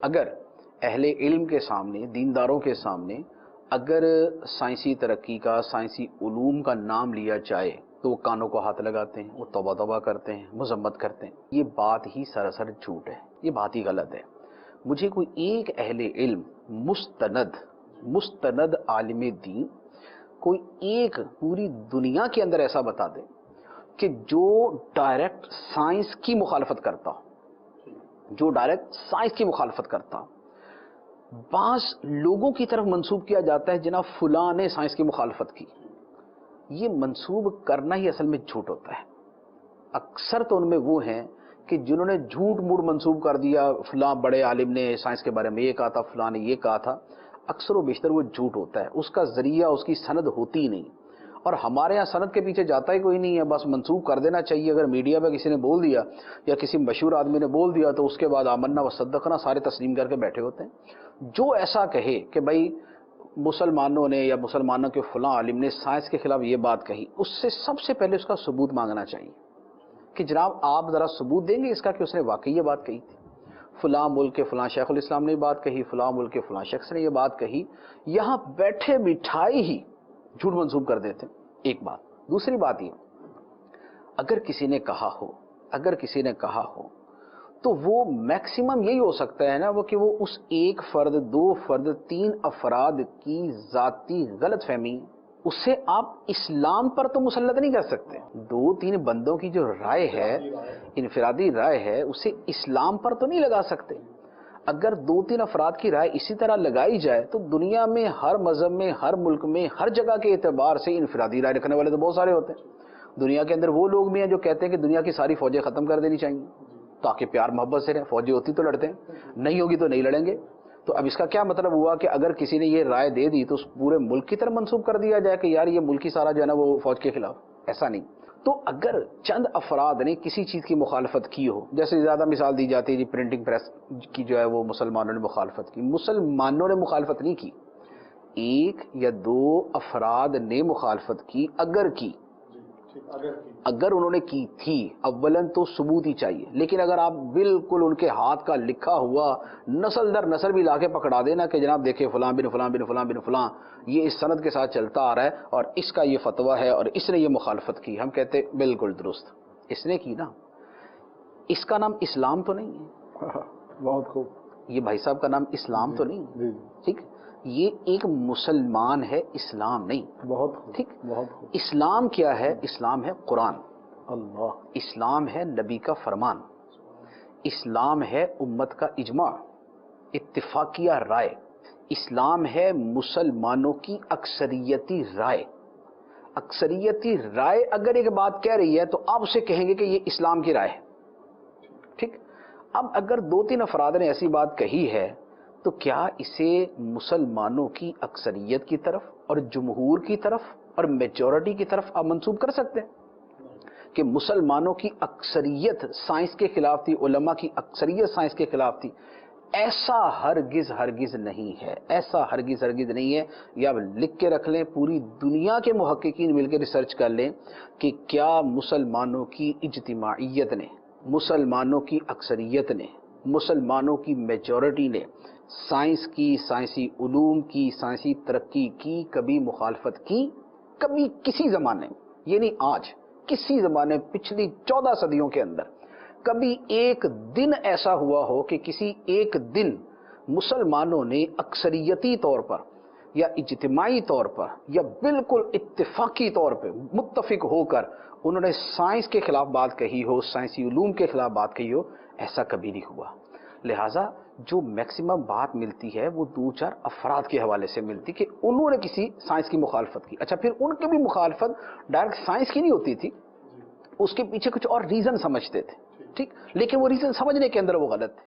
اگر اہل علم کے سامنے، دینداروں کے سامنے اگر سائنسی ترقی کا، سائنسی علوم کا نام لیا جائے تو وہ کانوں کو ہاتھ لگاتے ہیں، وہ توبہ توبہ کرتے ہیں، مذمت کرتے ہیں۔ یہ بات ہی سراسر جھوٹ ہے، یہ بات ہی غلط ہے۔ مجھے کوئی ایک اہل علم مستند عالم دین کوئی ایک پوری دنیا کے اندر ایسا بتا دے کہ جو ڈائریکٹ سائنس کی مخالفت کرتا ہو، جو ڈائریکٹ سائنس کی مخالفت کرتا ہو۔ بعض لوگوں کی طرف منسوب کیا جاتا ہے جناب فلاں نے سائنس کی مخالفت کی، یہ منسوب کرنا ہی اصل میں جھوٹ ہوتا ہے۔ اکثر تو ان میں وہ ہیں کہ جنہوں نے جھوٹ موٹ منسوب کر دیا، فلاں بڑے عالم نے سائنس کے بارے میں یہ کہا تھا، فلاں نے یہ کہا تھا، اکثر و بیشتر وہ جھوٹ ہوتا ہے، اس کا ذریعہ، اس کی سند ہوتی ہی نہیں۔ اور ہمارے ہاں سند کے پیچھے جاتا ہی کوئی نہیں ہے، بس منسوب کر دینا چاہیے۔ اگر میڈیا پہ کسی نے بول دیا یا کسی مشہور آدمی نے بول دیا تو اس کے بعد آمنا و صدقنا سارے تسلیم کر کے بیٹھے ہوتے ہیں۔ جو ایسا کہے کہ بھائی مسلمانوں نے یا مسلمانوں کے فلاں عالم نے سائنس کے خلاف یہ بات کہی، اس سے سب سے پہلے اس کا ثبوت مانگنا چاہیے کہ جناب آپ ذرا ثبوت دیں گے اس کا کہ اس نے واقعی یہ بات کہی تھی۔ فلاں ملک کے فلاں شیخ الاسلام نے یہ بات کہی، فلاں ملک کے فلاں شخص نے یہ بات کہی، یہاں بیٹھے بٹھائی ہی جھوٹ منسوب کر دیتے ہیں۔ ایک بات۔ دوسری بات یہ، اگر کسی نے کہا ہو تو وہ میکسیمم یہی ہو سکتا ہے نا وہ کہ وہ اس ایک فرد، دو فرد، تین افراد کی ذاتی غلط فہمی، اس سے آپ اسلام پر تو مسلط نہیں کر سکتے۔ دو تین بندوں کی جو رائے ہے، انفرادی رائے ہے، اسے اسلام پر تو نہیں لگا سکتے۔ اگر دو تین افراد کی رائے اسی طرح لگائی جائے تو دنیا میں ہر مذہب میں، ہر ملک میں، ہر جگہ کے اعتبار سے انفرادی رائے رکھنے والے تو بہت سارے ہوتے ہیں۔ دنیا کے اندر وہ لوگ بھی ہیں جو کہتے ہیں کہ دنیا کی ساری فوجیں ختم کر دینی چاہیے تاکہ پیار محبت سے رہیں، فوجیں ہوتی تو لڑتے ہیں، نہیں ہوگی تو نہیں لڑیں گے۔ تو اب اس کا کیا مطلب ہوا کہ اگر کسی نے یہ رائے دے دی تو اس پورے ملک کی طرف منسوب کر دیا جائے کہ یار یہ ملک ہی سارا جو ہے نا وہ فوج کے خلاف؟ ایسا نہیں۔ تو اگر چند افراد نے کسی چیز کی مخالفت کی ہو، جیسے زیادہ مثال دی جاتی ہے جی پرنٹنگ پریس کی جو ہے وہ مسلمانوں نے مخالفت کی، مسلمانوں نے مخالفت نہیں کی، ایک یا دو افراد نے مخالفت کی، اگر انہوں نے کی تھی، اولاً تو ثبوت ہی چاہیے۔ لیکن اگر آپ بالکل ان کے ہاتھ کا لکھا ہوا نسل در نسل بھی لا کے پکڑا دینا کہ جناب دیکھیں فلاں بن فلاں بن فلاں بن فلاں یہ اس سند کے ساتھ چلتا آ رہا ہے اور اس کا یہ فتویٰ ہے اور اس نے یہ مخالفت کی، ہم کہتے بالکل درست، اس نے کی نا، اس کا نام اسلام تو نہیں ہے۔ بہت خوب۔ یہ بھائی صاحب کا نام اسلام تو نہیں ہے، ٹھیک؟ یہ ایک مسلمان ہے، اسلام نہیں۔ بہت خوب، ٹھیک۔ بہت خوب۔ اسلام کیا ہے؟ اسلام ہے قرآن، اللہ۔ اسلام ہے نبی کا فرمان، اسلام ہے امت کا اجماع، اتفاقیہ رائے، اسلام ہے مسلمانوں کی اکثریتی رائے۔ اکثریتی رائے اگر ایک بات کہہ رہی ہے تو آپ اسے کہیں گے کہ یہ اسلام کی رائے ہے، ٹھیک؟ اب اگر دو تین افراد نے ایسی بات کہی ہے تو کیا اسے مسلمانوں کی اکثریت کی طرف اور جمہور کی طرف اور میجورٹی کی طرف آپ منسوب کر سکتے ہیں کہ مسلمانوں کی اکثریت سائنس کے خلاف تھی، علماء کی اکثریت سائنس کے خلاف تھی؟ ایسا ہرگز نہیں ہے، ایسا ہرگز نہیں ہے۔ یا آپ لکھ کے رکھ لیں، پوری دنیا کے محققین مل کے ریسرچ کر لیں کہ کیا مسلمانوں کی اجتماعیت نے، مسلمانوں کی اکثریت نے، مسلمانوں کی میجورٹی نے سائنس کی، سائنسی علوم کی، سائنسی ترقی کی کبھی مخالفت کی؟ کبھی کسی زمانے، یہ نہیں آج، کسی زمانے پچھلی 14 صدیوں کے اندر کبھی ایک دن ایسا ہوا ہو کہ کسی ایک دن مسلمانوں نے اکثریتی طور پر یا اجتماعی طور پر یا بالکل اتفاقی طور پہ متفق ہو کر انہوں نے سائنس کے خلاف بات کہی ہو، سائنسی علوم کے خلاف بات کہی ہو؟ ایسا کبھی نہیں ہوا۔ لہٰذا جو میکسیمم بات ملتی ہے وہ دو چار افراد کے حوالے سے ملتی کہ انہوں نے کسی سائنس کی مخالفت کی۔ اچھا پھر ان کی بھی مخالفت ڈائریکٹ سائنس کی نہیں ہوتی تھی، اس کے پیچھے کچھ اور ریزن سمجھتے تھے، ٹھیک؟ لیکن وہ ریزن سمجھنے کے اندر وہ غلط تھے۔